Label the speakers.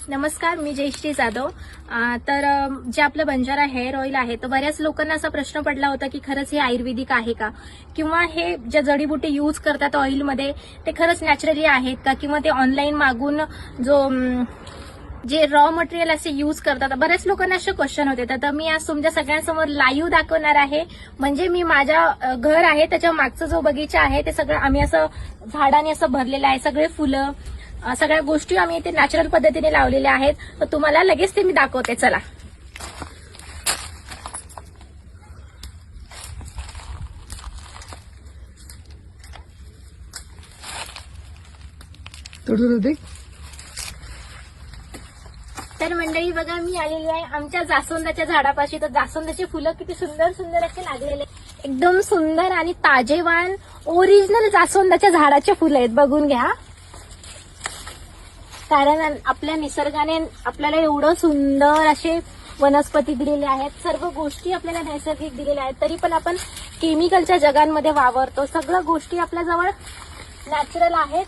Speaker 1: नमस्कार, मी जयश्री जाधव. तर जे आपलं बंजारा हेअर ऑइल आहे तर बऱ्याच लोकांना असा प्रश्न पडला होता की खरंच हे आयुर्वेदिक आहे का, किंवा हे ज्या जडीबुटी यूज करतात ऑइलमध्ये ते खरंच नॅचरली आहेत का, किंवा ते ऑनलाईन मागून जे रॉ मटेरियल असे यूज करतात. बऱ्याच लोकांना असे क्वेश्चन होते. तर मी आज तुमच्या सगळ्यांसमोर लाईव्ह दाखवणार आहे. म्हणजे मी माझ्या घर आहे त्याच्या मागचा जो बगीचा आहे ते सगळं आम्ही असं झाडाने असं भरलेलं आहे. सगळे फुलं सगळ्या गोष्टी आम्ही इथे नॅचरल पद्धतीने लावलेल्या आहेत. तर तुम्हाला लगेच ते मी दाखवते. चला. तर मंडळी बघा, मी आलेली आहे आमच्या जास्वंदाच्या झाडापाशी. तर जास्वंदाची फुलं किती सुंदर सुंदर असे लागलेले, एकदम सुंदर आणि ताजेवान ओरिजिनल जास्वंदाच्या झाडाचे फुलं आहेत. बघून घ्या. कारण आपल्या निसर्गाने आपल्याला एवढं सुंदर असे वनस्पती दिलेले आहेत, सर्व गोष्टी आपल्याला नैसर्गिक दिलेल्या आहेत. तरी पण आपण केमिकलच्या जगांमध्ये वावरतो. सगळ्या गोष्टी आपल्याजवळ नॅचरल आहेत.